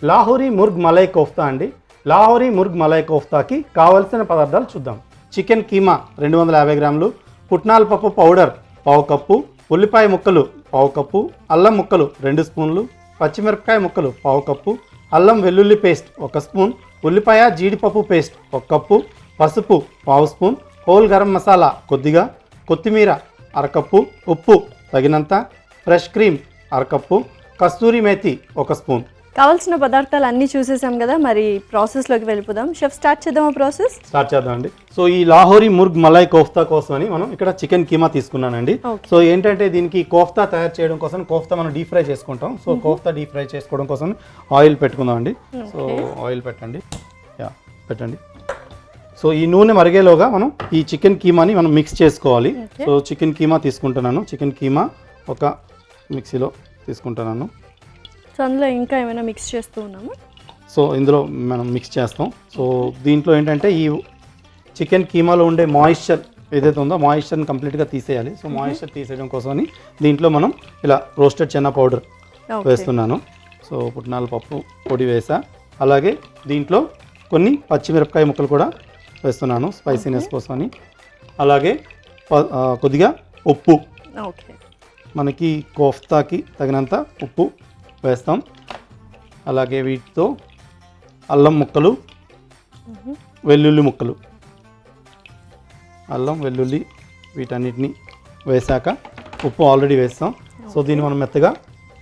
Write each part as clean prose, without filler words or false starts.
లాహోరీ ముర్గ్ మలై కోఫ్తా అండి. లాహోరీ ముర్గ్ మలై కోఫ్తాకి కావలసిన పదార్థాలు చూద్దాం. చికెన్ కీమా 250 గ్రాములు, పుట్నాల పప్పు పౌడర్ 1/2 కప్పు, ఉల్లిపాయ ముక్కలు 1/2 కప్పు, అల్లం ముక్కలు 2 స్పూన్లు, పచ్చిమిరపకాయ ముక్కలు 1/2 కప్పు, అల్లం వెల్లుల్లి పేస్ట్ 1 స్పూన్, ఉల్లిపాయ జీడిపప్పు పేస్ట్ 1 కప్పు, పసుపు 1/2 స్పూన్, హోల్ గరం మసాలా కొద్దిగా, కొత్తిమీర 1/2 కప్పు, ఉప్పు తగినంత, ఫ్రెష్ క్రీమ్ 1/2 కప్పు, కస్తూరి మేతి 1 స్పూన్. కావాల్సిన పదార్థాలు అన్నీ చూసేసాం కదా, మరి ప్రాసెస్లోకి వెళ్ళిపోదాం. షెఫ్ స్టార్ట్ చేద్దామా ప్రాసెస్? స్టార్ట్ చేద్దామండి. సో ఈ లాహోరీ ముర్గ్ మలై కోఫ్తా కోసం అని మనం ఇక్కడ చికెన్ కీమా తీసుకున్నానండి. సో ఏంటంటే దీనికి కోఫ్తా తయారు చేయడం కోసం కోఫ్తా మనం డీప్ ఫ్రై చేసుకుంటాం. సో కోఫ్తా డీప్ ఫ్రై చేసుకోవడం కోసం ఆయిల్ పెట్టుకుందాం అండి. సో ఆయిల్ పెట్టండి, పెట్టండి. సో ఈ నూనె మరిగేలోగా మనం ఈ చికెన్ కీమాని మనం మిక్స్ చేసుకోవాలి. సో చికెన్ కీమా తీసుకుంటున్నాను. చికెన్ కీమా ఒక మిక్సీలో తీసుకుంటున్నాను. సో అందులో ఇంకా ఏమైనా మిక్స్ చేస్తూ ఉన్నాము. సో ఇందులో మనం మిక్స్ చేస్తాం. సో దీంట్లో ఏంటంటే ఈ చికెన్ కీమాలో ఉండే మాయిశ్చర్ ఏదైతే ఉందో మాయిశ్చర్ని కంప్లీట్గా తీసేయాలి. సో మాయిశ్చర్ తీసేయడం కోసమని దీంట్లో మనం ఇలా రోస్టెడ్ చెన్నా పౌడర్ వేస్తున్నాను. సో పుట్నాల పప్పు పొడి వేసా. అలాగే దీంట్లో కొన్ని పచ్చిమిరపకాయ ముక్కలు కూడా వేస్తున్నాను స్పైసీనెస్ కోసమని. అలాగే కొద్దిగా ఉప్పు, మనకి కోఫ్తాకి తగినంత ఉప్పు వేస్తాం. అలాగే వీటితో అల్లం ముక్కలు, వెల్లుల్లి ముక్కలు, అల్లం వెల్లుల్లి వీటన్నిటిని వేసాక ఉప్పు ఆల్రెడీ వేస్తాం. సో దీన్ని మనం మెత్తగా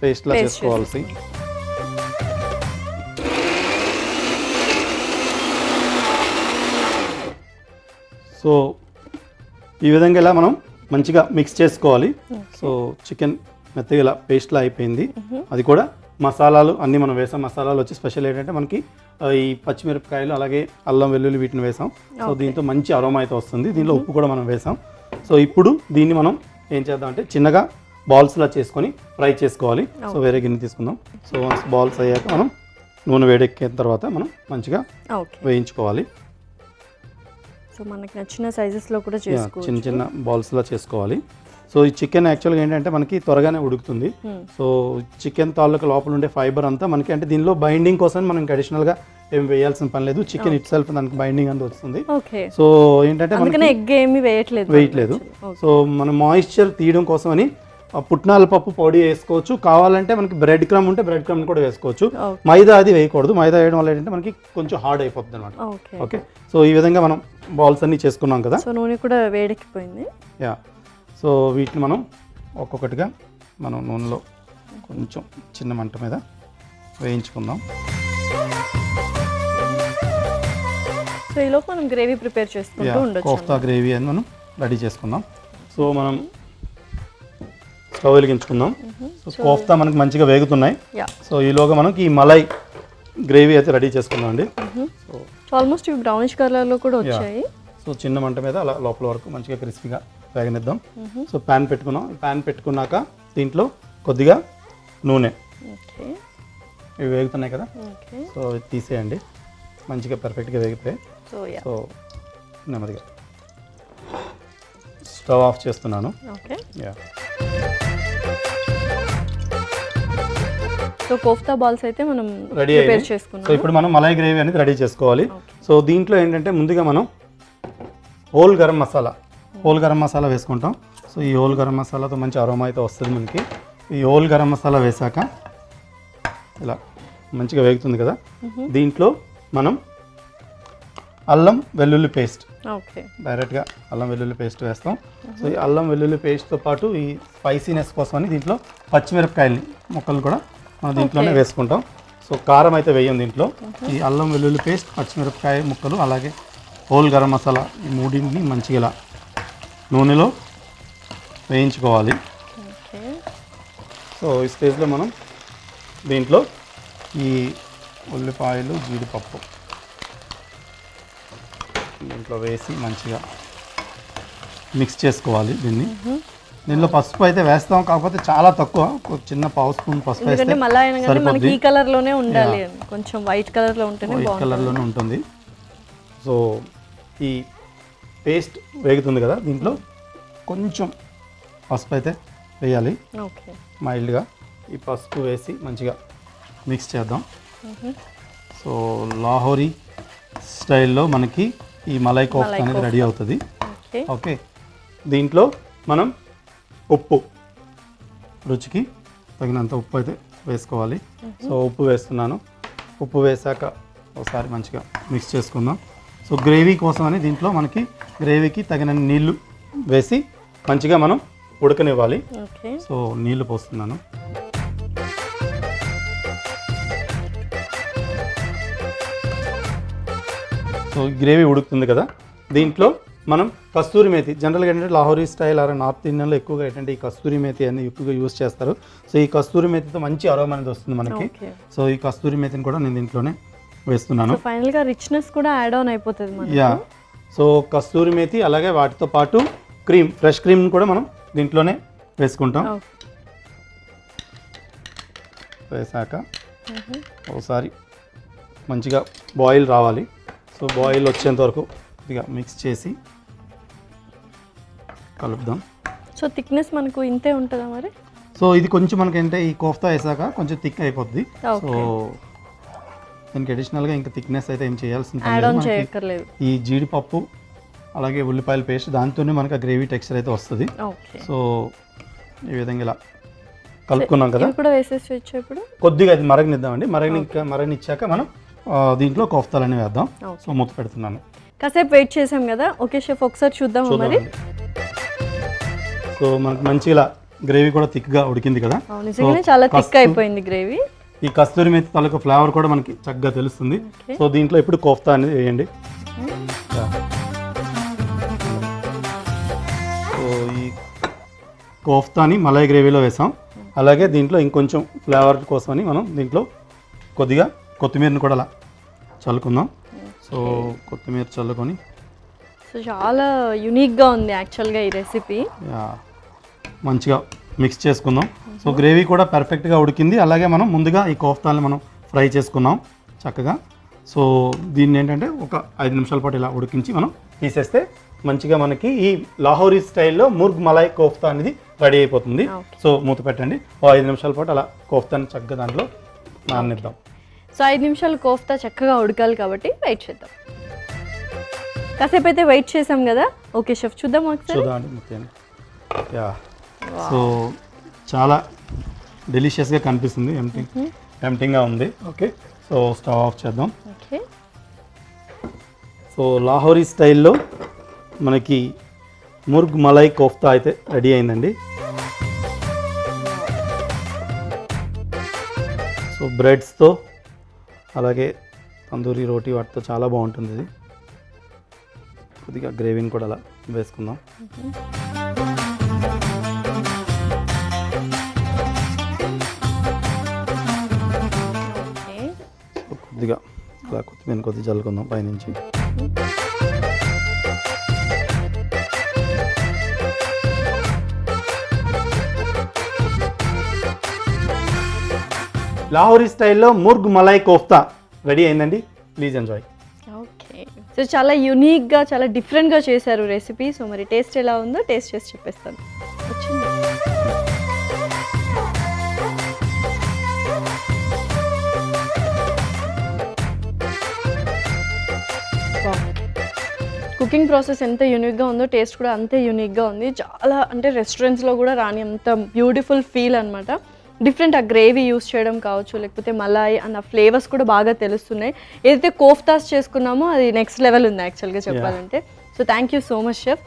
పేస్ట్లా చేసుకోవాల్సి. సో ఈ విధంగా ఇలా మనం మంచిగా మిక్స్ చేసుకోవాలి. సో చికెన్ మెత్తగా ఇలా పేస్ట్లా అయిపోయింది. అది కూడా మసాలాలు అన్నీ మనం వేసాం. మసాలాలు వచ్చి స్పెషల్ ఏంటంటే మనకి ఈ పచ్చిమిరపకాయలు అలాగే అల్లం వెల్లుల్లి వీటిని వేసాం. సో దీంతో మంచి అరోమా అయితే వస్తుంది. దీనిలో ఉప్పు కూడా మనం వేసాం. సో ఇప్పుడు దీన్ని మనం ఏం చేద్దాం అంటే చిన్నగా బాల్స్లా చేసుకొని ఫ్రై చేసుకోవాలి. సో వేరే గిన్నె తీసుకుందాం. సో వన్స్ బాల్స్ అయ్యాక మనం నూనె వేడెక్కిన తర్వాత మనం మంచిగా వేయించుకోవాలి. సో మనకి నచ్చిన సైజెస్లో కూడా చేసుకోవాలి, చిన్న చిన్న బాల్స్లా చేసుకోవాలి. సో ఈ చికెన్ యాక్చువల్గా ఏంటంటే మనకి త్వరగానే ఉడుకుతుంది. సో చికెన్ తాలూకు లోపల ఉండే ఫైబర్ అంతా మనకి అంటే దీనిలో బైండింగ్ కోసం మనం అడిషనల్గా ఏం వేయాల్సిన పని లేదు. చికెన్ ఇట్ సెల్ఫ్ దానికి బైండింగ్ అంతా వస్తుంది. సో ఏంటంటే వేయట్లేదు. సో మన మాయిశ్చర్ తీయడం కోసం అని పుట్నాల పప్పు పొడి వేసుకోవచ్చు. కావాలంటే మనకి బ్రెడ్ క్రమ్ ఉంటే బ్రెడ్ క్రమ్ కూడా వేసుకోవచ్చు. మైదా అది వేయకూడదు. మైదా వేయడం వల్ల ఏంటంటే మనకి కొంచెం హార్డ్ అయిపోతుంది అనమాట. ఓకే, సో ఈ విధంగా మనం బాల్స్ అన్ని చేసుకున్నాం కదా. సో నూనె కూడా వేడెక్కిపోయింది. సో వీటిని మనం ఒక్కొక్కటిగా మనం నూనెలో కొంచెం చిన్న మంట మీద వేయించుకుందాం. సో ఈలోపు మనం గ్రేవీ ప్రిపేర్ చేసుకుంటూ ఉండొచ్చు. కోఫ్తా గ్రేవీ అని మనం రెడీ చేసుకుందాం. సో మనం స్టవ్ వెలిగించుకుందాం. సో కోఫ్తా మనకి మంచిగా వేగుతున్నాయి. సో ఈలోగా మనకి ఈ మలై గ్రేవీ అయితే రెడీ చేసుకుందాం అండి. సో ఆల్మోస్ట్ ఇవి బ్రౌనిష్ కలర్లో కూడా వచ్చాయి. సో చిన్న మంట మీద అలా లోపల వరకు మంచిగా క్రిస్పీగా వేగనిద్దాం. సో ప్యాన్ పెట్టుకున్నాం. ప్యాన్ పెట్టుకున్నాక దీంట్లో కొద్దిగా నూనె, ఇవి వేగుతున్నాయి కదా, సో తీసేయండి. మంచిగా పర్ఫెక్ట్గా వేగిపోయాయి. సో నెమ్మదిగా స్టవ్ ఆఫ్ చేస్తున్నాను. సో కోఫ్తా బాల్స్ అయితే మనం రెడీ చేసుకున్నాం. సో ఇప్పుడు మనం మలై గ్రేవీ అనేది రెడీ చేసుకోవాలి. సో దీంట్లో ఏంటంటే ముందుగా మనం హోల్ గరం మసాలా వేసుకుంటాం. సో ఈ హోల్ గరం మసాలాతో మంచి అరోమా అయితే వస్తుంది మనకి. ఈ హోల్ గరం మసాలా వేసాక ఇలా మంచిగా వేగుతుంది కదా, దీంట్లో మనం అల్లం వెల్లుల్లి పేస్ట్, డైరెక్ట్గా అల్లం వెల్లుల్లి పేస్ట్ వేస్తాం. సో ఈ అల్లం వెల్లుల్లి పేస్ట్తో పాటు ఈ స్పైసీనెస్ కోసమని దీంట్లో పచ్చిమిరపకాయలు ముక్కలు కూడా మనం దీంట్లోనే వేసుకుంటాం. సో కారం అయితే వేయం దీంట్లో. ఈ అల్లం వెల్లుల్లి పేస్ట్, పచ్చిమిరపకాయ ముక్కలు అలాగే హోల్ గరం మసాలా ఈ మూడింటిని మంచిగా ఇలా నూనెలో వేయించుకోవాలి. సో ఈ స్టేజ్లో మనం దీంట్లో ఈ ఉల్లిపాయలు జీడిపప్పు దీంట్లో వేసి మంచిగా మిక్స్ చేసుకోవాలి. దీనిలో పసుపు అయితే వేస్తాం, కాకపోతే చాలా తక్కువ, చిన్న పావు స్పూన్ పసుపు వేస్తే మనకి ఈ కలర్లోనే ఉండాలి, కొంచెం వైట్ కలర్లో ఉంటేనే వైట్ కలర్లోనే ఉంటుంది. సో ఈ పేస్ట్ వేగుతుంది కదా, దీంట్లో కొంచెం పసుపు అయితే వేయాలి మైల్డ్గా. ఈ పసుపు వేసి మంచిగా మిక్స్ చేద్దాం. సో లాహోరీ స్టైల్లో మనకి ఈ మలై కోఫ్తా అనేది రెడీ అవుతుంది. ఓకే, దీంట్లో మనం ఉప్పు రుచికి తగినంత ఉప్పు అయితే వేసుకోవాలి. సో ఉప్పు వేస్తున్నాను. ఉప్పు వేసాక ఒకసారి మంచిగా మిక్స్ చేసుకుందాం. సో గ్రేవీ కోసమని దీంట్లో మనకి గ్రేవీకి తగిన నీళ్లు వేసి మంచిగా మనం ఉడకనివ్వాలి. సో నీళ్లు పోస్తున్నాను. సో గ్రేవీ ఉడుకుతుంది కదా, దీంట్లో మనం కస్తూరి మేతి, జనరల్గా ఏంటంటే లాహోరీ స్టైల్ ఆర్ నార్త్ ఇండియన్లో ఎక్కువగా ఏంటంటే ఈ కస్తూరి మేతి అని ఎక్కువగా యూస్ చేస్తారు. సో ఈ కస్తూరి మేతితో మంచి అరోమా అనేది వస్తుంది మనకి. సో ఈ కస్తూరి మేతిని కూడా నేను దీంట్లోనే వేస్తున్నాను. ఫైనల్గా రిచ్నెస్ కూడా యాడ్ ఆన్ అయిపోతుంది మనకి. యా, సో కస్తూరి మేతి అలాగే వాటితో పాటు క్రీమ్, ఫ్రెష్ క్రీమ్ కూడా మనం దీంట్లోనే వేసుకుంటాం. వేసాక ఒకసారి మంచిగా బాయిల్ రావాలి. సో బాయిల్ వచ్చేంత వరకు ఇక మిక్స్ చేసి కలుపుదాం. సో థిక్నెస్ మనకు ఇంతే ఉంటుందా మరి? సో ఇది కొంచెం మనకంటే ఈ కోఫ్తా వేసాక కొంచెం థిక్ అయిపోద్ది. సో దీనికి అడిషనల్గా ఇంకా థిక్నెస్ అయితే ఏం చేయాల్సింది. ఈ జీడిపప్పు అలాగే ఉల్లిపాయల పేస్ట్ దాంతోనే మనకు ఆ గ్రేవీ టెక్స్చర్ అయితే వస్తుంది. సో ఈ విధంగా ఇలా కలుపుకున్నాం కదా, ఇప్పుడు కొద్దిగా అది మరగనిద్దామండి. మరగనిచ్చాక మనం దీంట్లో కోఫ్తాలన్నీ వేద్దాం. సో మూత పెడుతున్నాను. కాసేపు వెయిట్ చేసాం కదా. ఓకే షెఫ్, ఒకసారి చూద్దాం మరి. సో మనకు మంచి ఇలా గ్రేవీ కూడా థిక్గా ఉడికింది కదా. నిజంగానే చాలా థిక్ అయిపోయింది గ్రేవీ. ఈ కస్తూరి మేతి తాలూకా ఫ్లేవర్ కూడా మనకి చక్కగా తెలుస్తుంది. సో దీంట్లో ఇప్పుడు కోఫ్తా అనేది వేయండి. సో ఈ కోఫ్తాని మలై గ్రేవీలో వేసాం. అలాగే దీంట్లో ఇంకొంచెం ఫ్లేవర్ కోసమని మనం దీంట్లో కొద్దిగా కొత్తిమీరని కూడా అలా చల్లుకుందాం. సో కొత్తిమీర చల్లుకొని సో చాలా యూనిక్గా ఉంది యాక్చువల్గా ఈ రెసిపీ. మంచిగా మిక్స్ చేసుకుందాం. సో గ్రేవీ కూడా పర్ఫెక్ట్గా ఉడికింది. అలాగే మనం ముందుగా ఈ కోఫ్తాని మనం ఫ్రై చేసుకున్నాం చక్కగా. సో దీన్ని ఏంటంటే ఒక 5 నిమిషాల పాటు ఇలా ఉడికించి మనం తీసేస్తే మంచిగా మనకి ఈ లాహోరీ స్టైల్లో ముర్గ్ మలై కోఫ్తా అనేది రెడీ అయిపోతుంది. సో మూత పెట్టండి. 5 నిమిషాల పాటు అలా కోఫ్తాని చక్కగా దాంట్లో నాననిద్దాం. సో 5 నిమిషాలు కోఫ్తా చక్కగా ఉడకాలి కాబట్టి వెయిట్ చేద్దాం. కాసేపు అయితే వెయిట్ చేసాం కదా. ఓకే షెఫ్, చూద్దాం ఒకసారి. చూద్దామండి. యా, సో చాలా డెలిషియస్గా కనిపిస్తుంది. టెంప్టింగ్గా ఉంది. ఓకే, సో స్టవ్ ఆఫ్ చేద్దాం. ఓకే, సో లాహోరీ స్టైల్లో మనకి ముర్గ్ మలై కోఫ్తా అయితే రెడీ అయిందండి. సో బ్రెడ్స్తో అలాగే తందూరి రోటీ వాటితో చాలా బాగుంటుంది ఇది. కొద్దిగా గ్రేవీని కూడా అలా వేసుకుందాం. కొద్దిగా అలా కొత్తిమీర కొద్దిగా చల్లుకుందాం పైనుంచి. లాహోరీ స్టైల్లో ముర్గ్ మలై కోఫ్తా రెడీ అయిందండి. Please enjoy. ఓకే, సో చాలా యూనిక్గా చాలా డిఫరెంట్గా చేశారు రెసిపీ. సో మరి టేస్ట్ ఎలా ఉందో టేస్ట్ చేసి చెప్పేస్తాను. కుకింగ్ ప్రాసెస్ ఎంత యూనిక్గా ఉందో టేస్ట్ కూడా అంతే యూనిక్గా ఉంది. చాలా అంటే రెస్టారెంట్స్లో కూడా రాని అంత బ్యూటిఫుల్ ఫీల్ అనమాట. డిఫరెంట్ ఆ గ్రేవీ యూస్ చేయడం కావచ్చు, లేకపోతే మలాయి అండ్ ఆ ఫ్లేవర్స్ కూడా బాగా తెలుస్తున్నాయి. ఏదైతే కోఫ్తాస్ చేసుకున్నామో అది నెక్స్ట్ లెవెల్ ఉంది యాక్చువల్గా చెప్పాలంటే. So thank you so much chef.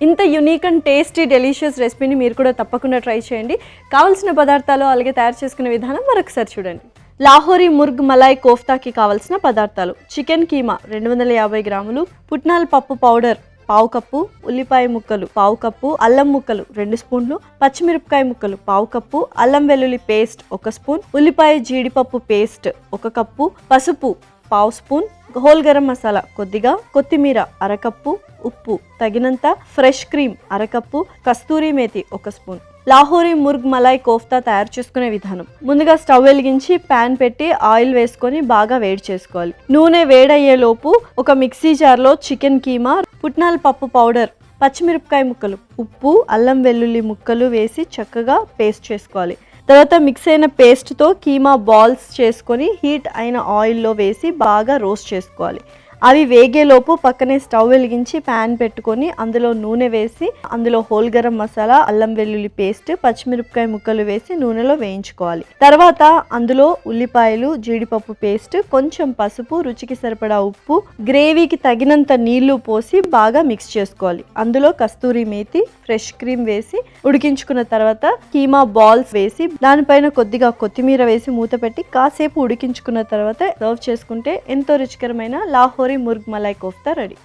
ఇంత యూనిక్ అండ్ టేస్టీ డెలిషియస్ రెసిపీని మీరు కూడా తప్పకుండా ట్రై చేయండి. కావాల్సిన పదార్థాలు అలాగే తయారు చేసుకునే విధానం మరొకసారి చూడండి. లాహోరీ ముర్గ్ మలాయ్ కోఫ్తాకి కావాల్సిన పదార్థాలు: చికెన్ కీమా 250 గ్రాములు, పుట్నాల పప్పు పౌడర్ 1/2 కప్పు, ఉల్లిపాయ ముక్కలు 1/2 కప్పు, అల్లం ముక్కలు 2 స్పూన్లు, పచ్చిమిరపకాయ ముక్కలు 1/2 కప్పు, అల్లం వెల్లుల్లి పేస్ట్ 1 స్పూన్, ఉల్లిపాయ జీడిపప్పు పేస్ట్ 1 కప్పు, పసుపు 1/2 స్పూన్, హోల్ గరం మసాలా కొద్దిగా, కొత్తిమీర 1/2 కప్పు, ఉప్పు తగినంత, ఫ్రెష్ క్రీమ్ 1/2 కప్పు, కస్తూరి మేతి 1 స్పూన్. లాహోరీ ముర్గ్ మలాయ్ కోఫ్తా తయారు చేసుకునే విధానం: ముందుగా స్టవ్ వెలిగించి ప్యాన్ పెట్టి ఆయిల్ వేసుకొని బాగా వేడి చేసుకోవాలి. నూనె వేడయ్యేలోపు ఒక మిక్సీ జార్లో చికెన్ కీమా, పుట్నాల పప్పు పౌడర్, పచ్చిమిరపకాయ ముక్కలు, ఉప్పు, అల్లం వెల్లుల్లి ముక్కలు వేసి చక్కగా పేస్ట్ చేసుకోవాలి. తర్వాత మిక్స్ అయిన పేస్ట్తో కీమా బాల్స్ చేసుకొని హీట్ అయిన ఆయిల్లో వేసి బాగా రోస్ట్ చేసుకోవాలి. అవి వేగేలోపు పక్కనే స్టవ్ వెలిగించి ప్యాన్ పెట్టుకొని అందులో నూనె వేసి అందులో హోల్ గరం మసాలా, అల్లం వెల్లుల్లి పేస్ట్, పచ్చిమిరపకాయ ముక్కలు వేసి నూనెలో వేయించుకోవాలి. తర్వాత అందులో ఉల్లిపాయలు, జీడిపప్పు పేస్ట్, కొంచెం పసుపు, రుచికి సరిపడా ఉప్పు, గ్రేవీకి తగినంత నీళ్లు పోసి బాగా మిక్స్ చేసుకోవాలి. అందులో కస్తూరి మేతి, ఫ్రెష్ క్రీమ్ వేసి ఉడికించుకున్న తర్వాత కీమా బాల్స్ వేసి దానిపైన కొద్దిగా కొత్తిమీర వేసి మూత పెట్టి కాసేపు ఉడికించుకున్న తర్వాత సర్వ్ చేసుకుంటే ఎంతో రుచికరమైన లాహోరీ ముర్గ్ మలై కోఫ్తా రెడీ.